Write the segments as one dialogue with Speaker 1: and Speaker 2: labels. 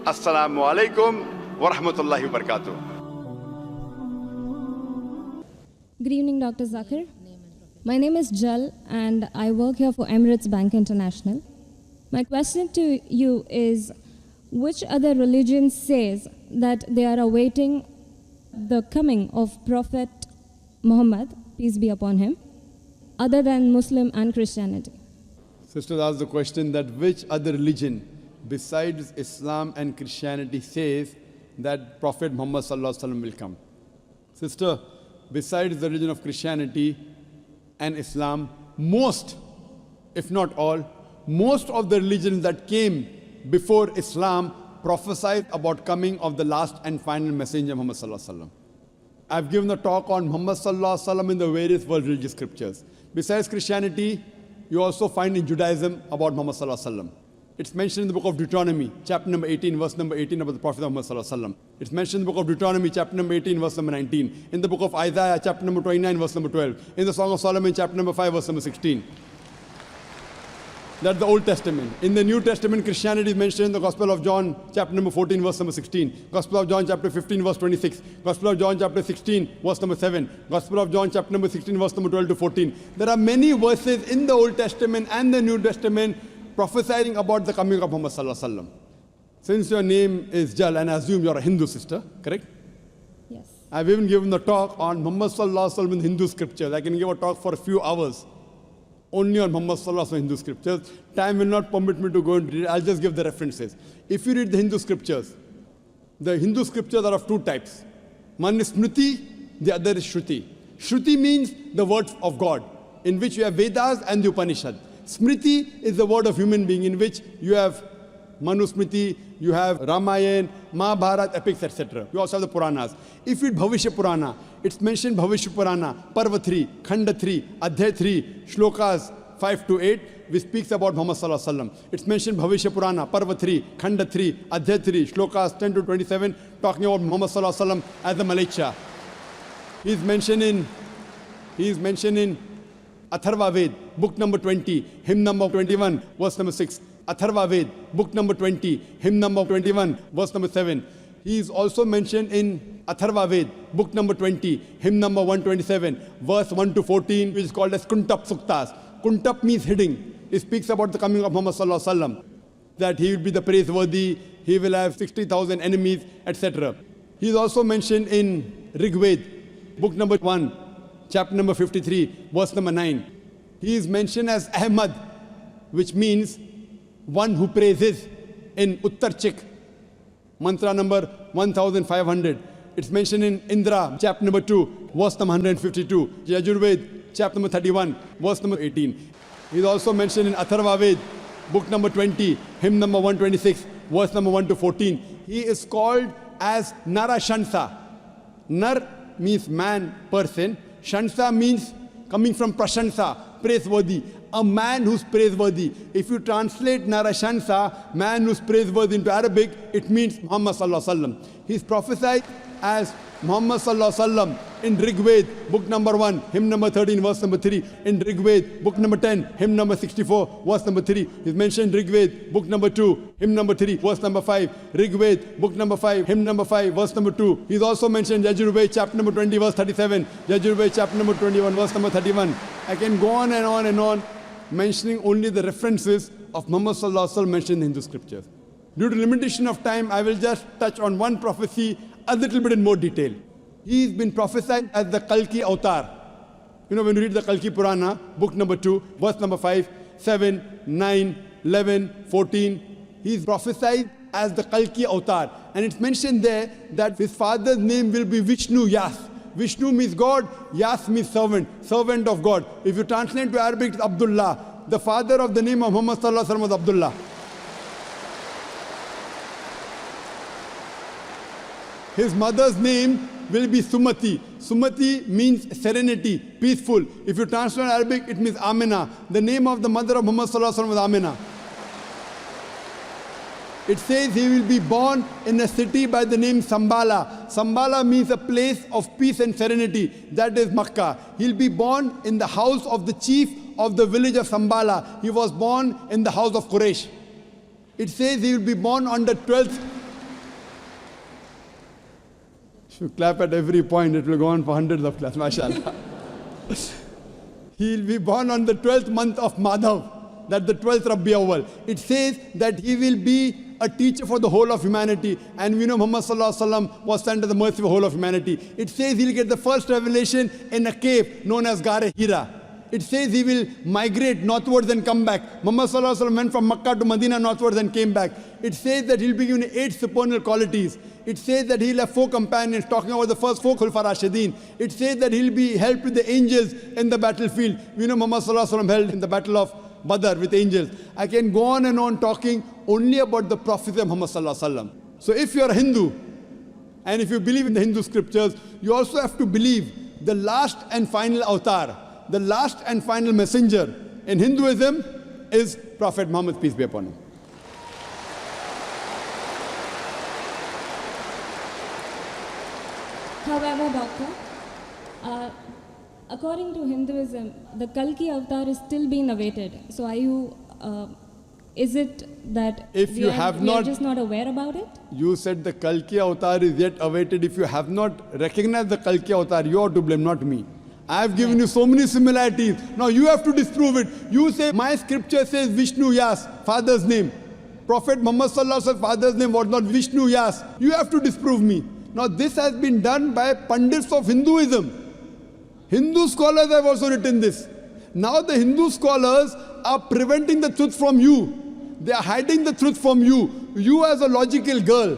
Speaker 1: Assalamu alaikum wa rahmatullahi wa barakatuh.
Speaker 2: Good evening, Dr. Zakir. My name is Jal and I work here for Emirates Bank International. My question to you is, which other religion says that they are awaiting the coming of Prophet Muhammad, peace be upon him, other than Muslim and Christianity?
Speaker 3: Sisters asked the question that which other religion besides Islam and Christianity says that Prophet Muhammad will come. Sister, besides the religion of Christianity and Islam, most, if not all, most of the religions that came before Islam prophesied about coming of the last and final messenger Muhammad. I've given a talk on Muhammad in the various world religious scriptures. Besides Christianity, you also find in Judaism about Muhammad. It's mentioned in the book of Deuteronomy, chapter number 18, verse number 18 about the Prophet of Muhammad. It's mentioned in the book of Deuteronomy, chapter number 18, verse number 19. In the book of Isaiah, chapter number 29, verse number 12. In the Song of Solomon, chapter number 5, verse number 16. That's the Old Testament. In the New Testament, Christianity is mentioned in the Gospel of John, chapter number 14, verse number 16. Gospel of John, chapter 15, verse 26. Gospel of John, chapter 16, verse number 7. Gospel of John, chapter number 16, verse number 12 to 14. There are many verses in the Old Testament and the New Testament prophesying about the coming of Muhammad. Since your name is Jal, and I assume you're a Hindu sister, correct?
Speaker 2: Yes.
Speaker 3: I've even given a talk on Muhammad in Hindu scriptures. I can give a talk for a few hours only on Muhammad in Hindu scriptures. Time will not permit me to go into it. I'll just give the references. If you read the Hindu scriptures are of two types. One is Smriti, the other is Shruti. Shruti means the words of God, in which you have Vedas and the Upanishad. Smriti is the word of human being, in which you have Manusmriti, you have Ramayana, Mahabharata, epics, etc. You also have the Puranas. If you read Bhavishya Purana, it's mentioned Bhavishya Purana, Parva 3, Khanda 3, Adhyay 3, Shlokas 5 to 8, which speaks about Muhammad. It's mentioned Bhavishya Purana, Parva 3, Khanda 3, Adhyay 3, Shlokas 10 to 27, talking about Muhammad as the Malacha. He's mentioned in Atharva Ved, book number 20, hymn number 21, verse number 6. Atharva Ved, book number 20, hymn number 21, verse number 7. He is also mentioned in Atharva Ved, book number 20, hymn number 127, verse 1 to 14, which is called as Kuntap Suktas. Kuntap means hidden. It speaks about the coming of Muhammad, that he will be the praiseworthy, he will have 60,000 enemies, etc. He is also mentioned in Rig Ved, book number 1, chapter number 53, verse number 9. He is mentioned as Ahmad, which means one who praises, in Uttarchik, mantra number 1500. It's mentioned in Indra, chapter number 2, verse number 152. Yajurved, chapter number 31, verse number 18. He's also mentioned in Atharva Ved, book number 20, hymn number 126, verse number 1 to 14. He is called as Narashansa. Nar means man, person. Shansa means coming from Prashansa, praiseworthy. A man who's praiseworthy. If you translate Narashansa, man who's praiseworthy, into Arabic, it means Muhammad. He's prophesied as Muhammad in Rig Ved, book number 1, hymn number 13, verse number 3. In Rig Ved, book number 10, hymn number 64, verse number 3. He's mentioned Rig Ved, book number 2, hymn number 3, verse number 5. Rig Ved, book number 5, hymn number 5, verse number 2. He's also mentioned Yajurved, chapter number 20, verse 37. Yajurved, chapter number 21, verse number 31. I can go on and on and on, mentioning only the references of Muhammad mentioned in the Hindu scriptures. Due to limitation of time, I will just touch on one prophecy a little bit in more detail. He's been prophesied as the Kalki Avatar. You know, when you read the Kalki Purana, book number 2, verse number 5, 7, 9, 11, 14, he's prophesied as the Kalki Avatar. And it's mentioned there that his father's name will be Vishnu Yas. Vishnu means God, Yas means servant, servant of God. If you translate to Arabic, it's Abdullah. The father of the name of Muhammad was Abdullah. His mother's name will be Sumati. Sumati means serenity, peaceful. If you translate Arabic, it means Amina. The name of the mother of Muhammad was Amina. It says he will be born in a city by the name Sambala. Sambala means a place of peace and serenity. That is Makkah. He'll be born in the house of the chief of the village of Sambala. He was born in the house of Quraysh. It says he will be born on the 12th If you clap at every point, it will go on for hundreds of claps, mashallah. He will be born on the 12th month of Madhav, that's the 12th Rabbi Awwal. It says that he will be a teacher for the whole of humanity. And we know Muhammad Sallallahu Alaihi Wasallam was sent to the mercy of the whole of humanity. It says he'll get the first revelation in a cave known as Gare Hira. It says he will migrate northwards and come back. Muhammad Sallallahu Alaihi Wasallam went from Makkah to Medina northwards and came back. It says that he'll be given 8 supernal qualities. It says that he'll have 4 companions, talking about the first 4 Khulfa Rashidin. It says that he'll be helped with the angels in the battlefield. We know Muhammad Sallallahu Alaihi Wasallam held in the battle of Badr with angels. I can go on and on talking only about the prophecy of Muhammad Sallallahu Alaihi Wasallam. So if you're a Hindu, and if you believe in the Hindu scriptures, you also have to believe the last and final avatar, the last and final messenger in Hinduism is Prophet Muhammad, peace be upon him.
Speaker 2: However, Doctor, according to Hinduism, the Kalki avatar is still being awaited. So are you, is it that we are just not aware about it?
Speaker 3: You said the Kalki avatar is yet awaited. If you have not recognized the Kalki avatar, you are to blame, not me. I have given you so many similarities. Now you have to disprove it. You say, my scripture says Vishnu Yas, father's name. Prophet Muhammad Sallallahu Alaihi Wasallam's father's name was not Vishnu Yas. You have to disprove me. Now this has been done by pundits of Hinduism. Hindu scholars have also written this. Now the Hindu scholars are preventing the truth from you. They are hiding the truth from you. You as a logical girl,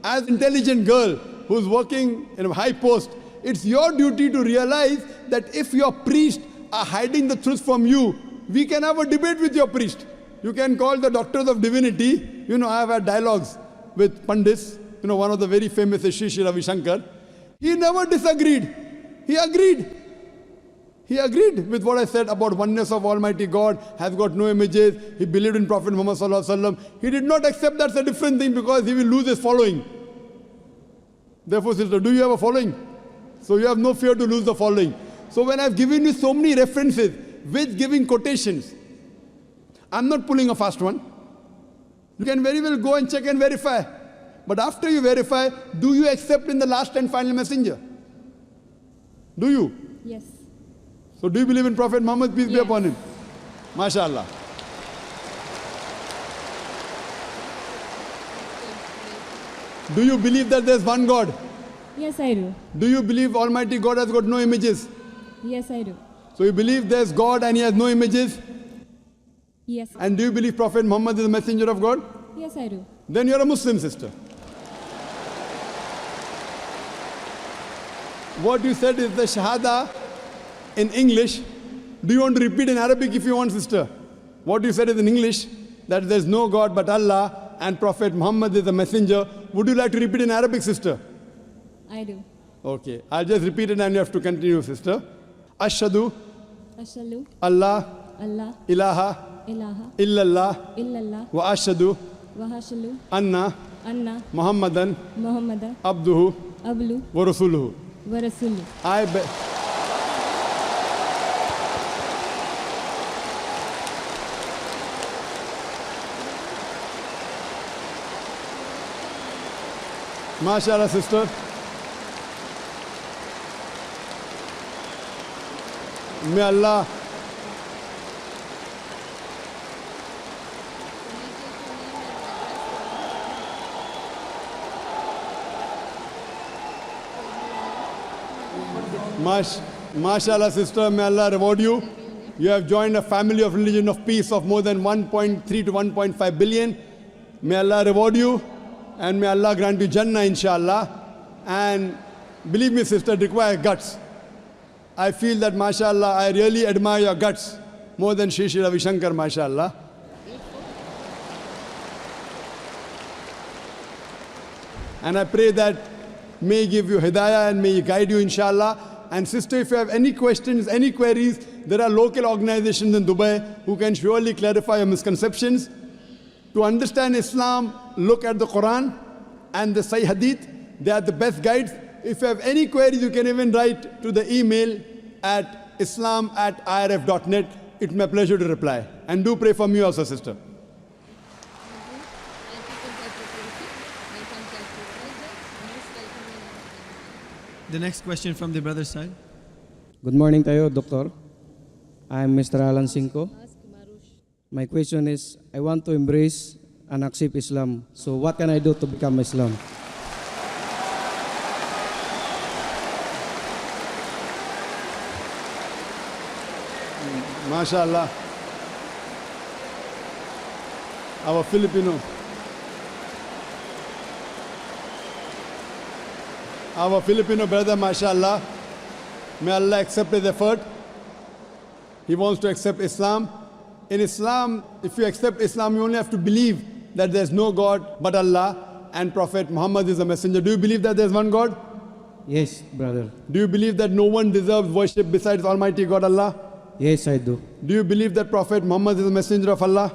Speaker 3: as intelligent girl who's working in a high post, it's your duty to realize that if your priests are hiding the truth from you, we can have a debate with your priest. You can call the doctors of divinity. You know, I have had dialogues with Pandits. You know, one of the very famous is Sri Ravi Shankar. He never disagreed. He agreed. He agreed with what I said about oneness of Almighty God, has got no images. He believed in Prophet Muhammad Sallallahu Alaihi Wasallam. He did not accept that's a different thing because he will lose his following. Therefore, sister, do you have a following? So you have no fear to lose the following. So when I've given you so many references with giving quotations, I'm not pulling a fast one. You can very well go and check and verify. But after you verify, do you accept in the last and final messenger? Do you?
Speaker 2: Yes.
Speaker 3: So do you believe in Prophet Muhammad, peace be upon him? MashaAllah. Do you believe that there's one God?
Speaker 2: Yes, I do.
Speaker 3: Do you believe Almighty God has got no images?
Speaker 2: Yes, I do.
Speaker 3: So you believe there's God and he has no images?
Speaker 2: Yes.
Speaker 3: And do you believe Prophet Muhammad is a messenger of God?
Speaker 2: Yes, I do.
Speaker 3: Then you're a Muslim, sister. What you said is the Shahada in English. Do you want to repeat in Arabic if you want, sister? What you said is in English, that there's no God but Allah and Prophet Muhammad is a messenger. Would you like to repeat in Arabic, sister?
Speaker 2: I do.
Speaker 3: Okay, I'll just repeat it and you have to continue, sister. Ashhadu
Speaker 2: Ashhadu
Speaker 3: Allah
Speaker 2: Allah
Speaker 3: ilaha
Speaker 2: ilaha
Speaker 3: illallah
Speaker 2: illallah
Speaker 3: wa ashhadu
Speaker 2: wa ashhadu
Speaker 3: anna
Speaker 2: anna
Speaker 3: Muhammadan
Speaker 2: Muhammadan
Speaker 3: abduhu
Speaker 2: ablu
Speaker 3: wa rasuluhu.
Speaker 2: wa rasuluh.
Speaker 3: MashaAllah, sister. May Allah MashaAllah, sister, may Allah reward you. You have joined a family of religion of peace of more than 1.3 to 1.5 billion. May Allah reward you and may Allah grant you Jannah, inshallah. And believe me, sister, it requires guts. I feel that, mashallah, I really admire your guts more than Shri Ravi Shankar, mashallah. And I pray that may He give you hidayah and may He guide you, inshallah. And sister, if you have any questions, any queries, there are local organizations in Dubai who can surely clarify your misconceptions. To understand Islam, look at the Quran and the Sahih Hadith. They are the best guides. If you have any queries, you can even write to the email at islam@irf.net. It's my pleasure to reply. And do pray for me also, sister.
Speaker 4: The next question from the brother's side.
Speaker 5: Good morning tayo, Doctor. I'm Mr. Alan Cinco. My question is, I want to embrace and accept Islam. So what can I do to become Islam?
Speaker 3: MashaAllah. Our Filipino brother, MashaAllah, may Allah accept his effort. He wants to accept Islam. In Islam, if you accept Islam, you only have to believe that there's no God but Allah and Prophet Muhammad is a messenger. Do you believe that there's one God?
Speaker 5: Yes, brother.
Speaker 3: Do you believe that no one deserves worship besides Almighty God Allah?
Speaker 5: Yes, I do.
Speaker 3: Do you believe that Prophet Muhammad is a messenger of Allah?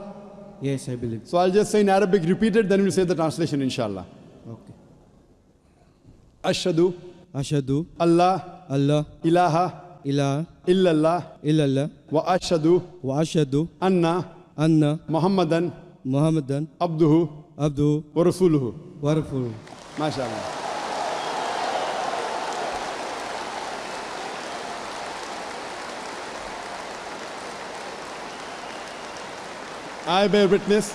Speaker 5: Yes, I believe.
Speaker 3: So I'll just say in Arabic, repeat it, then we'll say the translation, inshallah.
Speaker 5: Okay.
Speaker 3: Ashhadu
Speaker 5: Ashhadu
Speaker 3: Allah
Speaker 5: Allah
Speaker 3: ilaha
Speaker 5: ilaha
Speaker 3: illallah
Speaker 5: illallah
Speaker 3: wa ashhadu
Speaker 5: wa ashhadu
Speaker 3: anna
Speaker 5: anna
Speaker 3: Muhammadan
Speaker 5: Muhammadan
Speaker 3: abduhu
Speaker 5: abduhu
Speaker 3: wa rasuluhu.
Speaker 5: wa rasuluhu.
Speaker 3: MashaAllah. I bear witness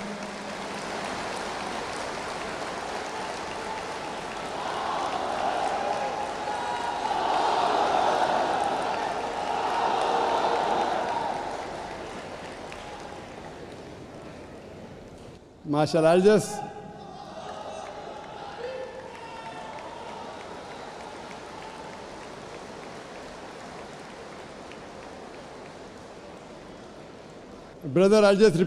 Speaker 3: MashaAllah, I'll just Brother, I'll just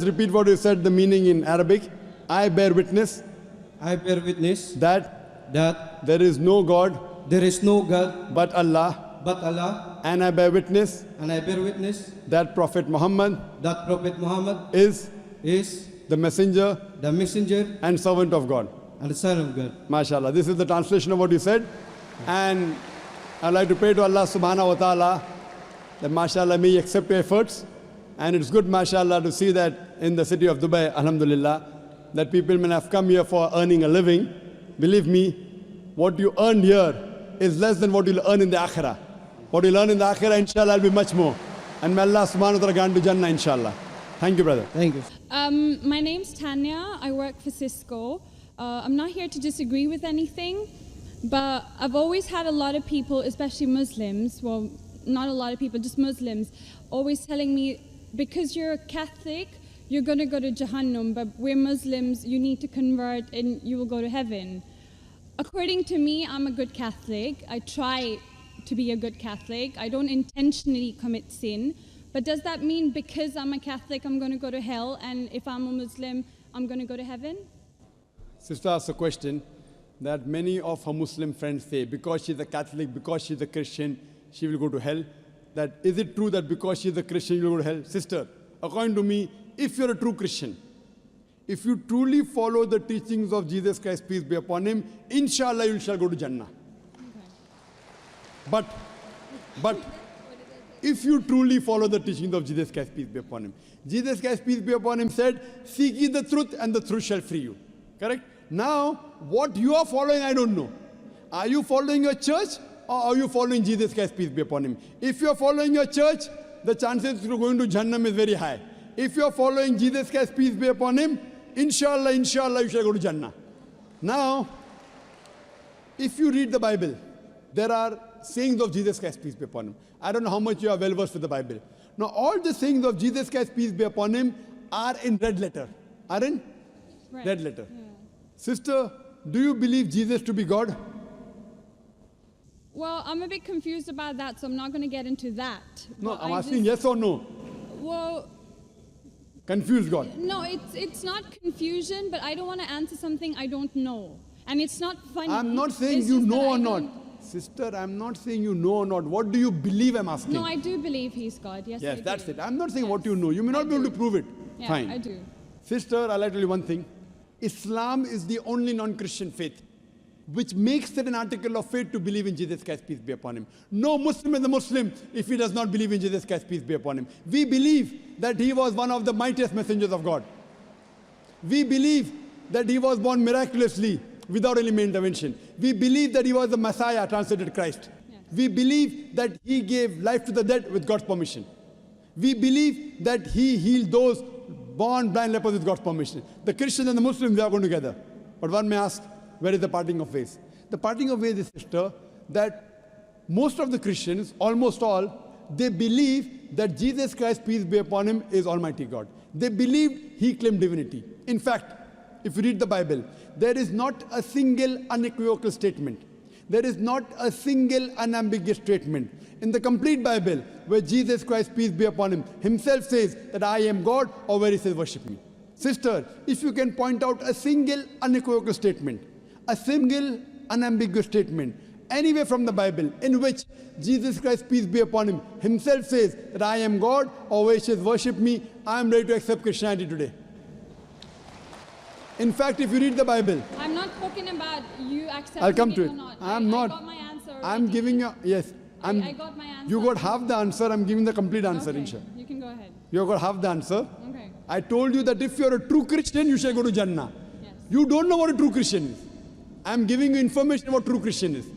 Speaker 3: repeat what you said, the meaning in Arabic. I bear witness
Speaker 5: I bear witness
Speaker 3: that
Speaker 5: that
Speaker 3: there is no God
Speaker 5: there is no God
Speaker 3: but Allah,
Speaker 5: but Allah,
Speaker 3: and I bear witness
Speaker 5: and I bear witness
Speaker 3: that Prophet Muhammad
Speaker 5: that Prophet Muhammad
Speaker 3: is
Speaker 5: is
Speaker 3: the messenger
Speaker 5: the messenger
Speaker 3: and servant of God.
Speaker 5: and the Son of God.
Speaker 3: MashaAllah. This is the translation of what you said. And I'd like to pray to Allah subhanahu wa ta'ala that MashaAllah may He accept your efforts. And it's good, MashaAllah, to see that in the city of Dubai, Alhamdulillah, that people may have come here for earning a living. Believe me, what you earned here is less than what you'll earn in the Akhirah. What you'll earn in the Akhirah, inshallah, will be much more. And may Allah subhanahu wa ta'ala grant to Jannah, inshallah. Thank you, brother.
Speaker 5: Thank you.
Speaker 6: My name's Tanya. I work for Cisco. I'm not here to disagree with anything, but I've always had a lot of people, especially Muslims, well, not a lot of people, just Muslims, always telling me, because you're a Catholic, you're going to go to Jahannam, but we're Muslims, you need to convert and you will go to heaven. According to me, I'm a good Catholic. I try to be a good Catholic. I don't intentionally commit sin. But does that mean because I'm a Catholic, I'm going to go to hell, and if I'm a Muslim, I'm going to go to heaven?
Speaker 3: Sister asked a question that many of her Muslim friends say, because she's a Catholic, because she's a Christian, she will go to hell. That is it true that because she's a Christian, you will go to hell? Sister, according to me, if you're a true Christian, if you truly follow the teachings of Jesus Christ, peace be upon him, inshallah you shall go to Jannah. Okay. But if you truly follow the teachings of Jesus Christ, peace be upon him, Jesus Christ, peace be upon him, said, seek ye the truth and the truth shall free you. Correct? Now, what you are following, I don't know. Are you following your church or are you following Jesus Christ, peace be upon him? If you are following your church, the chances of going to Jannah is very high. If you are following Jesus Christ, peace be upon him, inshallah, you shall go to Jannah. Now, if you read the Bible, there are sayings of Jesus Christ, peace be upon him. I don't know how much you are well versed with the Bible. Now, all the sayings of Jesus Christ, peace be upon him, are in red letter. Are in red letter. Yeah. Sister, do you believe Jesus to be God?
Speaker 6: Well, I'm a bit confused about that, so I'm not going to get into that.
Speaker 3: No, I'm asking yes or no.
Speaker 6: Well,
Speaker 3: confused God.
Speaker 6: No, it's not confusion, but I don't want to answer something I don't know. And it's not funny.
Speaker 3: I'm not saying you know or not. Sister, I'm not saying you know or not. What do you believe, I'm asking?
Speaker 6: No, I do believe he's God. Yes,
Speaker 3: yes,
Speaker 6: I
Speaker 3: that's
Speaker 6: do.
Speaker 3: it. I'm not saying what you know. You may not be able to prove it.
Speaker 6: Yeah,
Speaker 3: fine.
Speaker 6: I do.
Speaker 3: Sister, I'll tell you one thing. Islam is the only non-Christian faith which makes it an article of faith to believe in Jesus Christ, peace be upon him. No Muslim is a Muslim if he does not believe in Jesus Christ, peace be upon him. We believe that he was one of the mightiest messengers of God. We believe that he was born miraculously without any human intervention. We believe that he was the Messiah, translated Christ.
Speaker 6: Yes.
Speaker 3: We believe that he gave life to the dead with God's permission. We believe that he healed those born blind lepers with God's permission. The Christians and the Muslims, they are going together. But one may ask, where is the parting of ways? The parting of ways is, sister, that most of the Christians, almost all, they believe that Jesus Christ, peace be upon him, is Almighty God. They believed he claimed divinity. In fact, if you read the Bible, there is not a single unequivocal statement. There is not a single unambiguous statement in the complete Bible where Jesus Christ, peace be upon him, himself says that I am God, or where he says worship me. Sister, if you can point out a single unequivocal statement, a single unambiguous statement, anywhere from the Bible in which Jesus Christ, peace be upon him, himself says that I am God, or where he says worship me, I am ready to accept Christianity today. In fact, if you read the Bible,
Speaker 6: I'm not talking about you accepting
Speaker 3: I'll come
Speaker 6: it
Speaker 3: to
Speaker 6: or
Speaker 3: it.
Speaker 6: not.
Speaker 3: I'm not.
Speaker 6: I got my answer already.
Speaker 3: I'm giving you, yes.
Speaker 6: I got my answer.
Speaker 3: You got half the answer, I'm giving the complete answer,
Speaker 6: Okay,
Speaker 3: inshallah.
Speaker 6: you can go ahead.
Speaker 3: You got half the answer.
Speaker 6: Okay.
Speaker 3: I told you that if you're a true Christian, you shall go to Jannah.
Speaker 6: Yes.
Speaker 3: You don't know what a true Christian is. I'm giving you information about true Christian is.
Speaker 6: Okay.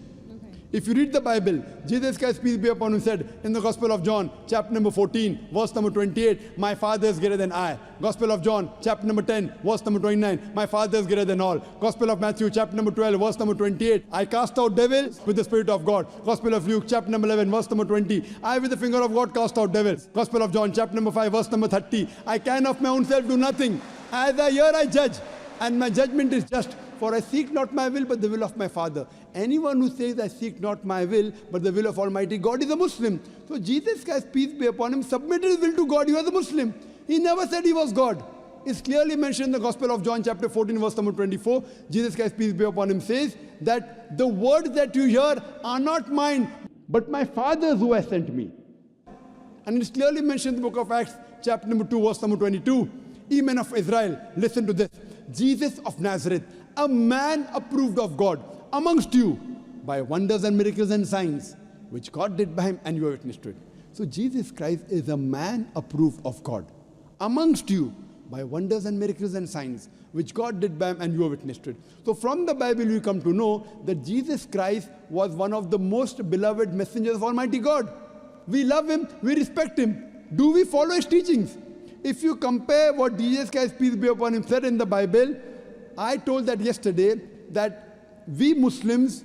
Speaker 3: If you read the Bible, Jesus Christ, peace be upon him, said in the Gospel of John, chapter number 14, verse number 28, my Father is greater than I. Gospel of John, chapter number 10, verse number 29, my Father is greater than all. Gospel of Matthew, chapter number 12, verse number 28, I cast out devils with the Spirit of God. Gospel of Luke, chapter number 11, verse number 20, I with the finger of God cast out devils. Gospel of John, chapter number 5, verse number 30, I can of my own self do nothing. As I hear, I judge, and my judgment is just. For I seek not my will, but the will of my Father. Anyone who says, I seek not my will, but the will of Almighty God is a Muslim. So Jesus Christ, peace be upon him, submitted his will to God. He was a Muslim. He never said he was God. It's clearly mentioned in the Gospel of John, chapter 14, verse number 24. Jesus Christ, peace be upon him, says that the words that you hear are not mine, but my Father's who has sent me. And it's clearly mentioned in the book of Acts, chapter number 2, verse number 22. Ye men of Israel, listen to this. Jesus of Nazareth, a man approved of God amongst you by wonders and miracles and signs, which God did by him, and you are witness to it. So Jesus Christ is a man approved of God amongst you by wonders and miracles and signs, which God did by him, and you are witness to it. So from the Bible you come to know that Jesus Christ was one of the most beloved messengers of Almighty God. We love him, we respect him. Do we follow his teachings? If you compare what Jesus Christ, peace be upon him, said in the Bible, I told that yesterday that we Muslims,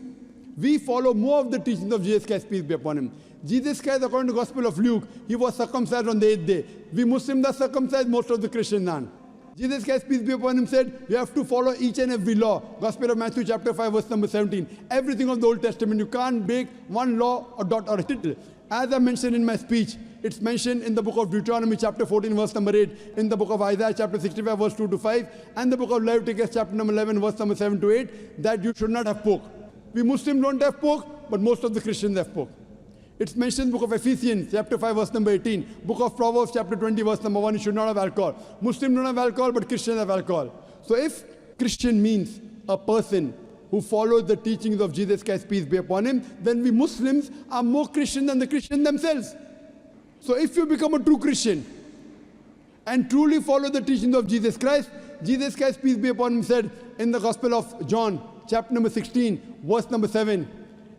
Speaker 3: we follow more of the teachings of Jesus Christ, peace be upon him. Jesus Christ, according to the Gospel of Luke, he was circumcised on the 8th day. We Muslims are circumcised, most of the Christians aren't. Jesus Christ, peace be upon him, said, you have to follow each and every law. Gospel of Matthew, chapter 5, verse number 17. Everything of the Old Testament, you can't break one law or dot or a tittle. As I mentioned in my speech, it's mentioned in the book of Deuteronomy, chapter 14, verse number 8, in the book of Isaiah, chapter 65, verse 2 to 5, and the book of Leviticus, chapter number 11, verse number 7 to 8, that you should not have pork. We Muslims don't have pork, but most of the Christians have pork. It's mentioned in the book of Ephesians, chapter 5, verse number 18, book of Proverbs, chapter 20, verse number 1, you should not have alcohol. Muslims don't have alcohol, but Christians have alcohol. So if Christian means a person who follows the teachings of Jesus Christ, peace be upon him, then we Muslims are more Christian than the Christians themselves. So if you become a true Christian and truly follow the teachings of Jesus Christ, peace be upon him, said in the Gospel of John, chapter number 16, verse number 7,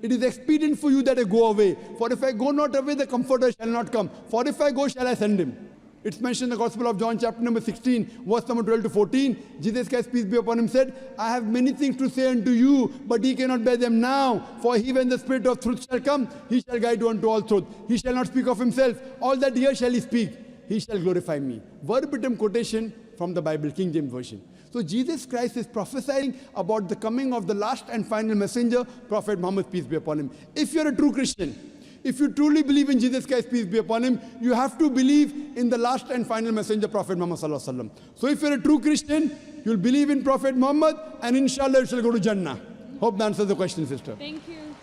Speaker 3: it is expedient for you that I go away. For if I go not away, the Comforter shall not come. For if I go, shall I send him. It's mentioned in the Gospel of John, chapter number 16, verse number 12 to 14. Jesus Christ, peace be upon him, said, I have many things to say unto you, but ye cannot bear them now. For he, when the Spirit of truth shall come, he shall guide you unto all truth. He shall not speak of himself. All that here shall he speak. He shall glorify me. Verbatim quotation from the Bible, King James Version. So Jesus Christ is prophesying about the coming of the last and final messenger, Prophet Muhammad, peace be upon him. If you're a true Christian, if you truly believe in Jesus Christ, peace be upon him, you have to believe in the last and final messenger, Prophet Muhammad sallallahu alaihi wasallam. So if you're a true Christian, you'll believe in Prophet Muhammad, and inshallah you shall go to Jannah. Hope that answers the question, sister.
Speaker 6: Thank you.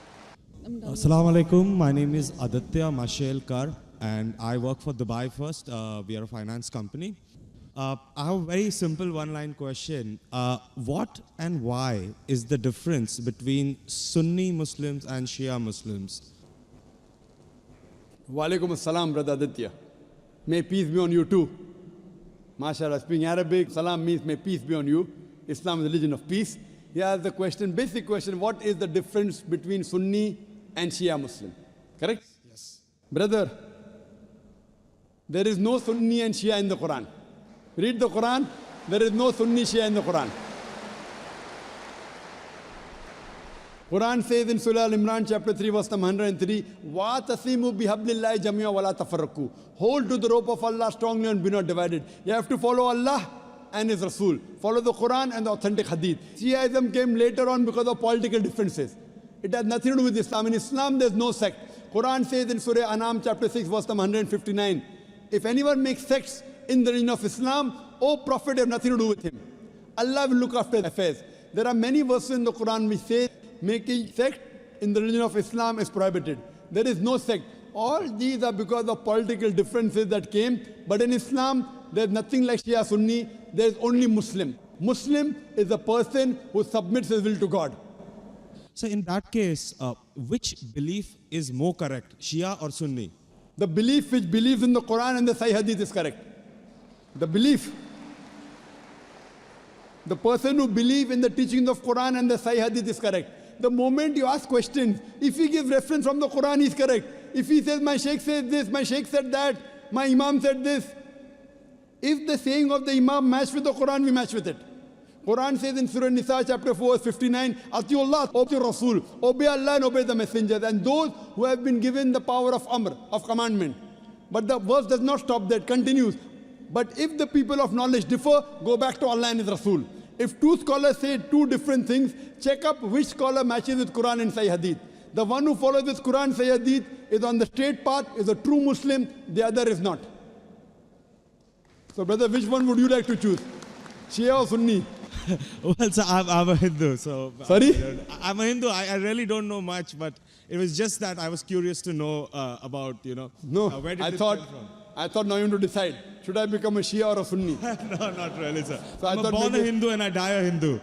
Speaker 7: Assalamu alaikum. My name is Aditya Mashelkar, and I work for Dubai First. We are a finance company. I have a very simple one-line question. What and why is the difference between Sunni Muslims and Shia Muslims?
Speaker 3: Walaikum assalam, brother Aditya. May peace be on you too. MashaAllah, speaking Arabic, salam means may peace be on you. Islam is a religion of peace. He asked the question, basic question, what is the difference between Sunni and Shia Muslim? Correct?
Speaker 7: Yes.
Speaker 3: Brother, there is no Sunni and Shia in the Quran. Read the Quran, there is no Sunni Shia in the Quran. Quran says in Surah Al-Imran chapter 3 verse number 103, وَاتَصِمُوا بِحَبْلِ اللَّهِ جَمِيعًا وَلَا تَفَرَّقُوا. Hold to the rope of Allah strongly and be not divided. You have to follow Allah and His Rasul. Follow the Quran and the authentic Hadith. Shiaism came later on because of political differences. It has nothing to do with Islam. In Islam there is no sect. Quran says in Surah Anam chapter 6 verse number 159, if anyone makes sects in the religion of Islam, O Prophet, have nothing to do with him. Allah will look after affairs. There are many verses in the Quran which say making sect in the religion of Islam is prohibited. There is no sect. All these are because of political differences that came. But in Islam, there is nothing like Shia Sunni. There is only Muslim. Muslim is a person who submits his will to God.
Speaker 7: So in that case, which belief is more correct, Shia or Sunni?
Speaker 3: The belief which believes in the Quran and the Sahih Hadith is correct. The belief. The person who believes in the teachings of Quran and the Sahih Hadith is correct. The moment you ask questions, if he gives reference from the Quran, he is correct. If he says, my Shaykh said this, my Shaykh said that, my Imam said this. If the saying of the Imam match with the Quran, we match with it. Quran says in Surah Nisa chapter 4 verse 59, Atiullah, obey Rasul, obey Allah and obey the messengers, and those who have been given the power of Amr, of commandment. But the verse does not stop there, it continues. But if the people of knowledge differ, go back to Allah and His Rasul. If two scholars say two different things, check up which scholar matches with Quran and Sahih Hadith. The one who follows this Quran and Sahih Hadith is on the straight path, is a true Muslim, the other is not. So brother, which one would you like to choose? Shia or Sunni?
Speaker 7: Well, so I'm a Hindu, so...
Speaker 3: Sorry?
Speaker 7: I'm a Hindu. I really don't know much, but it was just that I was curious to know about,
Speaker 3: No,
Speaker 7: where did
Speaker 3: I
Speaker 7: it
Speaker 3: thought
Speaker 7: come from?
Speaker 3: I thought now you want to decide, should I become a Shia or a Sunni?
Speaker 7: No, not really, sir.
Speaker 3: So I
Speaker 7: I'm
Speaker 3: thought
Speaker 7: born a
Speaker 3: maybe-
Speaker 7: Hindu and I die a Hindu.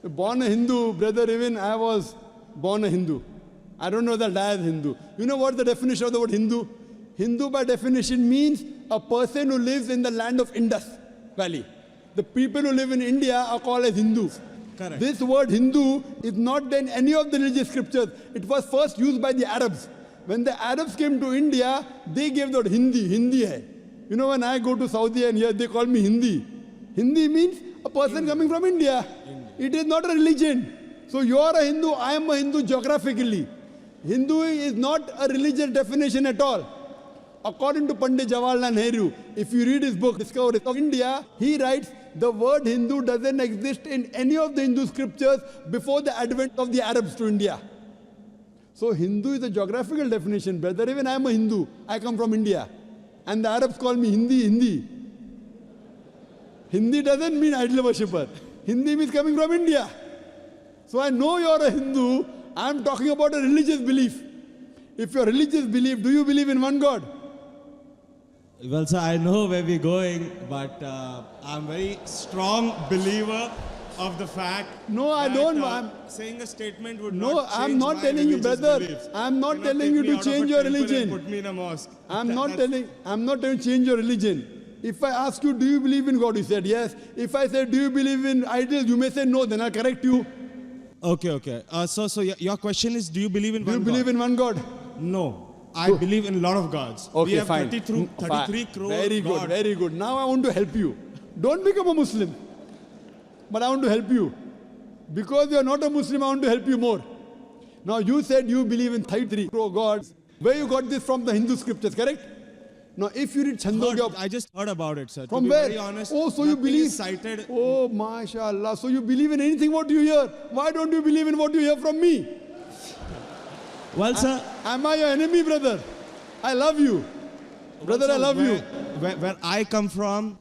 Speaker 3: Born a Hindu, brother, even I was born a Hindu. I don't know that I am Hindu. You know what the definition of the word Hindu? Hindu by definition means a person who lives in the land of Indus Valley. The people who live in India are called as Hindus.
Speaker 7: Correct.
Speaker 3: This word Hindu is not in any of the religious scriptures. It was first used by the Arabs. When the Arabs came to India, they gave the word Hindi. Hindi hai. You know, when I go to Saudi and here they call me Hindi. Hindi means a person coming from India. It is not a religion. So you are a Hindu, I am a Hindu geographically. Hindu is not a religious definition at all. According to Pandit Jawaharlal Nehru, if you read his book, Discovery of India, he writes, the word Hindu doesn't exist in any of the Hindu scriptures before the advent of the Arabs to India. So Hindu is a geographical definition, brother. Even I am a Hindu. I come from India. And the Arabs call me Hindi. Hindi doesn't mean idol worshipper. Hindi means coming from India. So I know you are a Hindu. I am talking about a religious belief. If your religious belief, do you believe in one God?
Speaker 7: Well, sir, I know where we're going, but I'm a very strong believer of the fact
Speaker 3: No, I
Speaker 7: that,
Speaker 3: don't. I'm-
Speaker 7: saying a statement would
Speaker 3: No,
Speaker 7: not change
Speaker 3: I'm not
Speaker 7: my
Speaker 3: telling you,
Speaker 7: religious
Speaker 3: brother.
Speaker 7: beliefs.
Speaker 3: I'm not
Speaker 7: Cannot
Speaker 3: telling
Speaker 7: take
Speaker 3: you
Speaker 7: me
Speaker 3: to
Speaker 7: out of
Speaker 3: change
Speaker 7: a
Speaker 3: your
Speaker 7: temple and
Speaker 3: religion.
Speaker 7: Put me in a mosque.
Speaker 3: I'm not telling you change your religion. If I ask you, do you believe in God? You said yes. If I say, do you believe in idols? You may say no, then I'll correct you.
Speaker 7: Okay. So your question is, do you believe in
Speaker 3: Do you
Speaker 7: one
Speaker 3: believe
Speaker 7: God?
Speaker 3: in one God?
Speaker 7: No. I believe in a lot of gods.
Speaker 3: Okay,
Speaker 7: we have
Speaker 3: fine.
Speaker 7: 33 crore
Speaker 3: Very good,
Speaker 7: gods.
Speaker 3: very good. Now I want to help you. Don't become a Muslim. But I want to help you. Because you are not a Muslim, I want to help you more. Now you said you believe in 33 crore gods. Where you got this from the Hindu scriptures, correct? Now if you read Chandogya...
Speaker 7: I just heard about it, sir.
Speaker 3: From
Speaker 7: to be
Speaker 3: where?
Speaker 7: very honest,
Speaker 3: Oh, so you
Speaker 7: nothing
Speaker 3: believe...
Speaker 7: is cited.
Speaker 3: Oh, mashallah. So you believe in anything what you hear. Why don't you believe in what you hear from me?
Speaker 7: Well, sir,
Speaker 3: Am I your enemy, brother? I love you. Brother, I love you.
Speaker 7: Where I come from,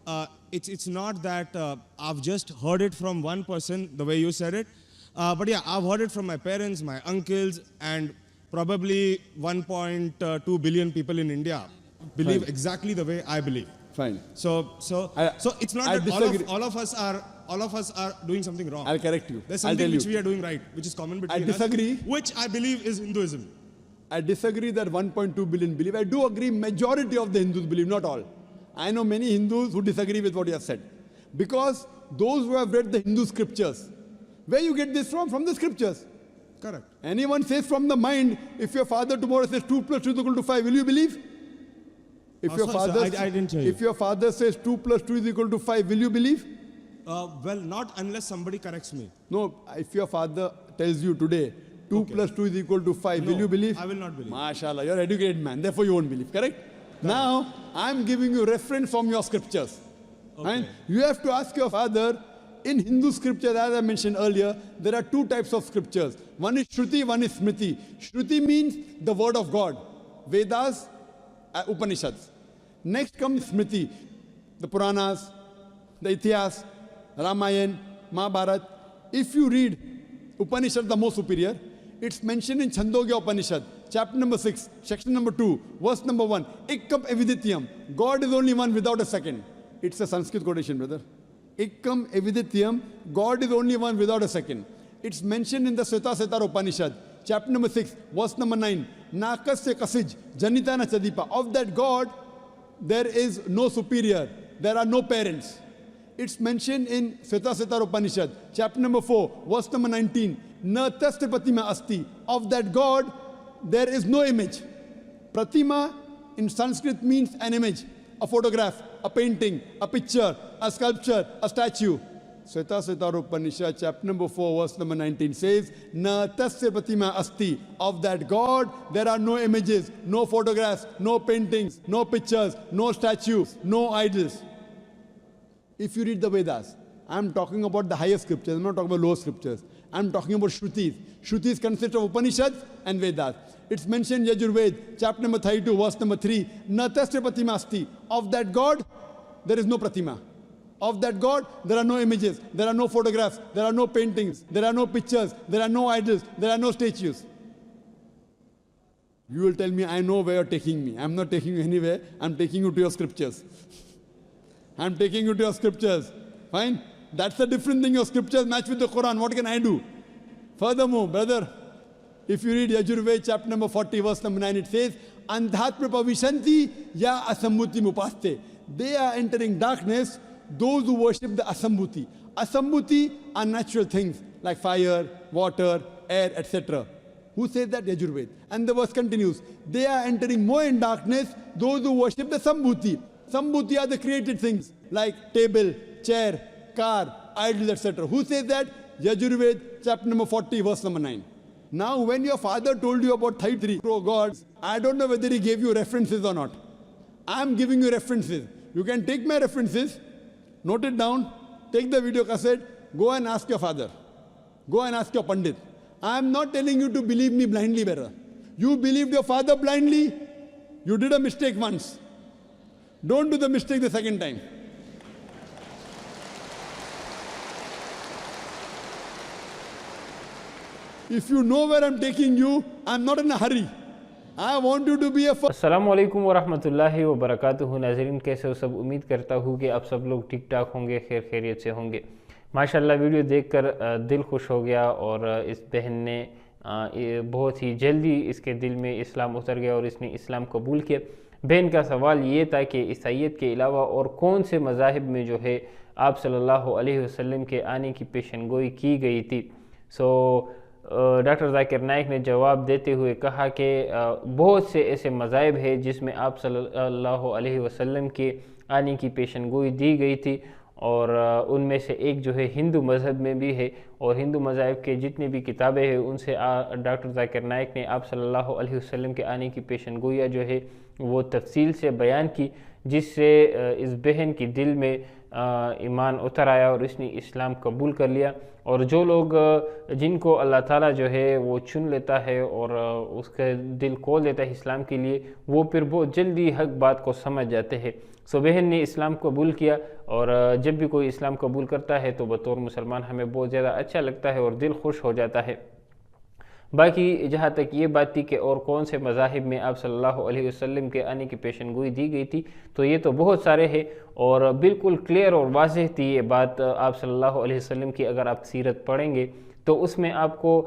Speaker 7: it's not that I've just heard it from one person, the way you said it. But yeah, I've heard it from my parents, my uncles, and probably 1.2 billion people in India believe
Speaker 3: Fine.
Speaker 7: exactly the way I believe.
Speaker 3: Fine.
Speaker 7: So it's not
Speaker 3: I
Speaker 7: that
Speaker 3: disagree.
Speaker 7: all of us are doing something wrong.
Speaker 3: I'll correct you.
Speaker 7: There's
Speaker 3: I'll
Speaker 7: something
Speaker 3: tell
Speaker 7: which
Speaker 3: you.
Speaker 7: we are doing right, which is common between
Speaker 3: disagree.
Speaker 7: us, which I believe is Hinduism.
Speaker 3: I disagree that 1.2 billion believe. I do agree majority of the Hindus believe, not all. I know many Hindus who disagree with what you have said. Because those who have read the Hindu scriptures, Where you get this from? From the scriptures.
Speaker 7: Correct.
Speaker 3: Anyone says from the mind, if your father tomorrow says 2 plus 2 is equal to 5, will you believe? If your
Speaker 7: sorry,
Speaker 3: father,
Speaker 7: sir, I didn't hear you.
Speaker 3: if your father says 2 plus 2 is equal to 5, will you believe?
Speaker 7: Well, not unless somebody corrects me.
Speaker 3: No, if your father tells you today 2 plus 2 is equal to 5, will you believe?
Speaker 7: I will not believe.
Speaker 3: MashaAllah, you're an educated man, therefore you won't believe, correct? Now, I'm giving you reference from your scriptures. And you have to ask your father, in Hindu scriptures, as I mentioned earlier, there are 2 types of scriptures. One is Shruti, one is Smriti. Shruti means the word of God. Vedas, Upanishads. Next comes Smriti, the Puranas, the Itihas, Ramayana, Mahabharata. If you read Upanishad, the most superior, it's mentioned in Chandogya Upanishad, chapter number 6, section number 2, verse number 1. Ikkam evidityam. God is only one without a second. It's a Sanskrit quotation, brother. Ikkam evidityam. God is only one without a second. It's mentioned in the Sveta Upanishad, chapter number 6, verse number 9. Nakasya kasij, janitana chadipa. Of that God, there is no superior. There are no parents. It's mentioned in Sveta Upanishad, chapter number 4, verse number 19. Na tasya pratima asti. Of that God, there is no image. Pratima in Sanskrit means an image, a photograph, a painting, a picture, a sculpture, a statue. Sveta Upanishad, chapter number 4, verse number 19 says, Na tasya pratima asti. Of that God, there are no images, no photographs, no paintings, no pictures, no statues, no idols. If you read the Vedas, I'm talking about the higher scriptures, I'm not talking about lower scriptures. I'm talking about Shrutis. Shrutis consist of Upanishads and Vedas. It's mentioned in Yajurved, chapter number 32, verse number 3. Na tasya pratima asti. Of that God, there is no pratima. Of that God, there are no images, there are no photographs, there are no paintings, there are no pictures, there are no idols, there are no statues. You will tell me, I know where you're taking me. I'm not taking you anywhere. I'm taking you to your scriptures. I'm taking you to your scriptures. Fine? That's a different thing. Your scriptures match with the Quran. What can I do? Furthermore, brother, if you read Yajurved, chapter number 40, verse number 9, it says, Andhatma pavishanti ya asambuti mupaste. They are entering darkness, those who worship the asambuti. Asambuti are natural things like fire, water, air, etc. Who says that? Yajurved. And the verse continues, they are entering more in darkness, those who worship the sambhuti. Sambhuti are the created things like table, chair, car, idols, etc. Who says that? Yajurved, chapter number 40, verse number 9. Now, when your father told you about 33 gods, I don't know whether he gave you references or not. I'm giving you references. You can take my references, note it down, take the video cassette, go and ask your father. Go and ask your Pandit. I'm not telling you to believe me blindly, brother. You believed your father blindly, you did a mistake once. Don't do the mistake the second time. If you know where I'm taking you, I'm not in a hurry. I want you to be a first.
Speaker 8: अस्सलाम वालेकुम वरहमतुल्लाहि वबरकातुहू। नाज़रीन, कैसे हो सब? उम्मीद करता हूँ कि आप सब लोग ठीक ठाक होंगे, खैर खैरियत से होंगे। माशाल्लाह, वीडियो देखकर दिल खुश हो गया और इस बहन ने बहुत ही जल्दी इसके दिल में इस्लाम उतर गया और इसने इस्लाम कबूल किया। बहन का सवाल ये था कि ईसाईयत के अलावा और कौन से मज़ाहिब में जो है आप सल्लल्लाहु अलैहि वसल्लम के आने की पेशनगोई की गई थी। डॉक्टर जाकिर नाइक ने जवाब देते हुए कहा कि बहुत से ऐसे मज़ाहिब हैं जिसमें आप सल्लल्लाहु अलैहि वसल्लम के आने की पेशनगोई दी गई थी और उनमें से एक जो है हिंदू मज़हब में भी है और हिंदू मज़ाहिब के जितनी भी किताबें हैं उनसे डॉक्टर जाकिर नाइक ने आप सल्लल्लाहु अलैहि वसल्लम के आने की पेशनगोइयाँ जो है वो तफसील से बयान की, जिससे इस बहन की दिल में ईमान उतर आया और इसने इस्लाम कबूल कर लिया। और जो लोग जिनको अल्लाह ताला जो है वो चुन लेता है और उसका दिल खोल देता है इस्लाम के लिए, वो फिर बहुत जल्दी हक बात को समझ जाते हैं। बहन ने इस्लाम कबूल किया और जब भी कोई इस्लाम कबूल करता है तो बतौर मुसलमान हमें बहुत ज़्यादा अच्छा लगता है और दिल खुश हो जाता है। बाकी जहाँ तक ये बात थी कि और कौन से मज़ाहिब में आप सल्लल्लाहु अलैहि वसल्लम के आने की पेशनगोई दी गई थी, तो ये तो बहुत सारे हैं और बिल्कुल क्लियर और वाज़ेह थी ये बात आप सल्लल्लाहु अलैहि वसल्लम की। अगर आप सीरत पढ़ेंगे तो उसमें आपको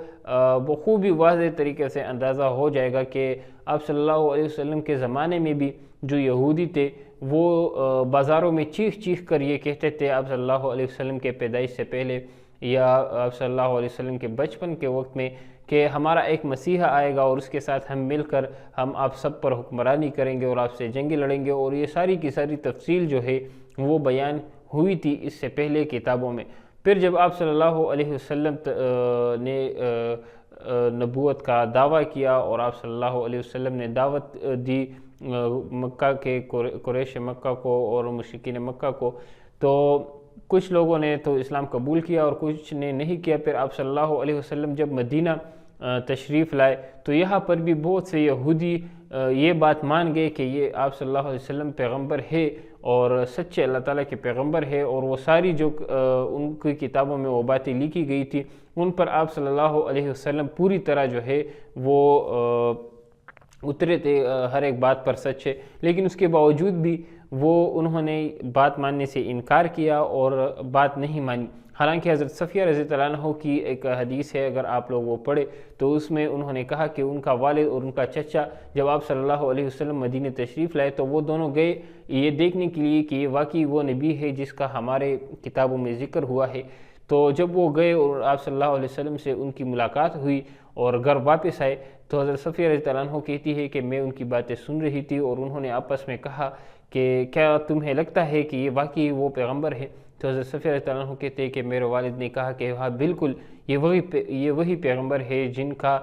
Speaker 8: बखूबी वाज़ेह तरीके से अंदाज़ा हो जाएगा कि आप सल्लल्लाहु अलैहि वसल्लम के ज़माने में भी जो यहूदी थे वो बाज़ारों में चीख चीख कर ये कहते थे आप सल्लल्लाहु अलैहि वसल्लम के पैदाइश से पहले یا آپ صلی اللہ علیہ وسلم کے بچپن کے وقت میں کہ ہمارا ایک مسیحا آئے گا اور اس کے ساتھ ہم مل کر ہم آپ سب پر حکمرانی کریں گے اور آپ سے جنگیں لڑیں گے، اور یہ ساری کی ساری تفصیل جو ہے وہ بیان ہوئی تھی اس سے پہلے کتابوں میں۔ پھر جب آپ صلی اللہ علیہ وسلم نے نبوت کا دعویٰ کیا اور آپ صلی اللہ علیہ وسلم نے دعوت دی مکہ کے قریش مکہ کو اور مشرکین مکہ کو، تو کچھ لوگوں نے تو اسلام قبول کیا اور کچھ نے نہیں کیا۔ پھر آپ صلی اللہ علیہ وسلم جب مدینہ تشریف لائے تو یہاں پر بھی بہت سے یہودی یہ بات مان گئے کہ یہ آپ صلی اللہ علیہ وسلم پیغمبر ہے اور سچے اللہ تعالیٰ کے پیغمبر ہے، اور وہ ساری جو ان کی کتابوں میں وہ باتیں لکھی گئی تھی ان پر آپ صلی اللہ علیہ وسلم پوری طرح جو ہے وہ اترے تھے، ہر ایک بات پر سچ ہے۔ لیکن اس کے باوجود بھی انہوں نے بات ماننے سے انکار کیا اور بات نہیں مانی۔ حالانکہ حضرت صفیہ رضی اللہ عنہ کی ایک حدیث ہے، اگر آپ لوگ وہ پڑھے تو اس میں انہوں نے کہا کہ ان کا والد اور ان کا چچا جب آپ صلی اللہ علیہ وسلم مدینہ تشریف لائے تو وہ دونوں گئے یہ دیکھنے کے لیے کہ یہ واقعی وہ نبی ہے جس کا ہمارے کتابوں میں ذکر ہوا ہے۔ تو جب وہ گئے اور آپ صلی اللہ علیہ وسلم سے ان کی ملاقات ہوئی اور گھر واپس آئے تو حضرت صفیہ رضی اللہ عنہ کہتی ہے کہ میں ان کی باتیں سن رہی تھی اور انہوں نے آپس میں کہا کہ کیا تمہیں لگتا ہے کہ یہ واقعی وہ پیغمبر ہے؟ تو حضرت صفیہ رضی اللہ عنہ کہتے ہیں کہ میرے والد نے کہا کہ ہاں بالکل یہ وہی پیغمبر ہے جن کا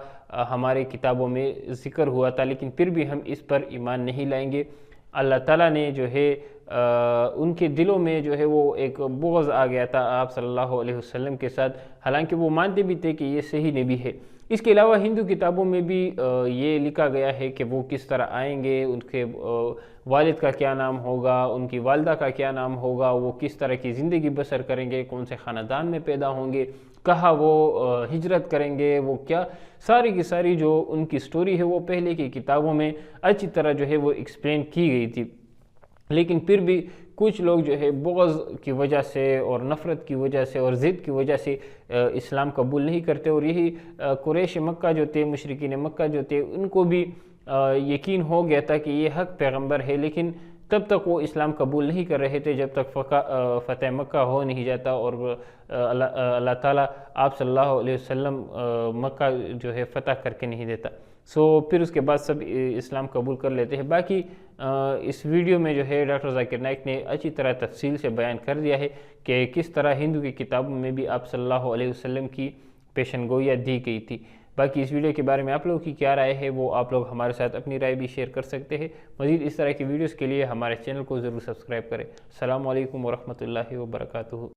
Speaker 8: ہمارے کتابوں میں ذکر ہوا تھا، لیکن پھر بھی ہم اس پر ایمان نہیں لائیں گے۔ اللہ تعالیٰ نے جو ہے ان کے دلوں میں جو ہے وہ ایک بغض آ گیا تھا آپ صلی اللہ علیہ وسلم کے ساتھ، حالانکہ وہ مانتے بھی تھے کہ یہ صحیح نبی ہے۔ اس کے علاوہ ہندو کتابوں میں بھی یہ لکھا گیا ہے کہ وہ کس طرح آئیں گے، ان کے والد کا کیا نام ہوگا، ان کی والدہ کا کیا نام ہوگا، وہ کس طرح کی زندگی بسر کریں گے، کون سے خاندان میں پیدا ہوں گے، کہاں وہ ہجرت کریں گے، وہ کیا ساری کی ساری جو ان کی سٹوری ہے وہ پہلے کی کتابوں میں اچھی طرح جو ہے وہ ایکسپلین کی گئی تھی۔ لیکن پھر بھی کچھ لوگ جو ہے بغض کی وجہ سے اور نفرت کی وجہ سے اور ضد کی وجہ سے اسلام قبول نہیں کرتے، اور یہی قریش مکہ جو تھے، مشرکین مکہ جو تھے، ان کو بھی یقین ہو گیا تھا کہ یہ حق پیغمبر ہے، لیکن تب تک وہ اسلام قبول نہیں کر رہے تھے جب تک فتح مکہ ہو نہیں جاتا اور اللہ تعالیٰ آپ صلی اللہ علیہ وسلم مکہ جو ہے فتح کر کے نہیں دیتا۔ پھر اس کے بعد سب اسلام قبول کر لیتے ہیں۔ باقی اس ویڈیو میں جو ہے ڈاکٹر ذاکر نائک نے اچھی طرح تفصیل سے بیان کر دیا ہے کہ کس طرح ہندو کی کتابوں میں بھی آپ صلی اللہ علیہ وسلم کی پیشن گوئیاں دی گئی تھی۔ باقی اس ویڈیو کے بارے میں آپ لوگوں کی کیا رائے ہے وہ آپ لوگ ہمارے ساتھ اپنی رائے بھی شیئر کر سکتے ہیں۔ مزید اس طرح کی ویڈیوز کے لیے ہمارے چینل کو ضرور سبسکرائب کریں۔ السلام علیکم ورحمۃ اللہ وبرکاتہ۔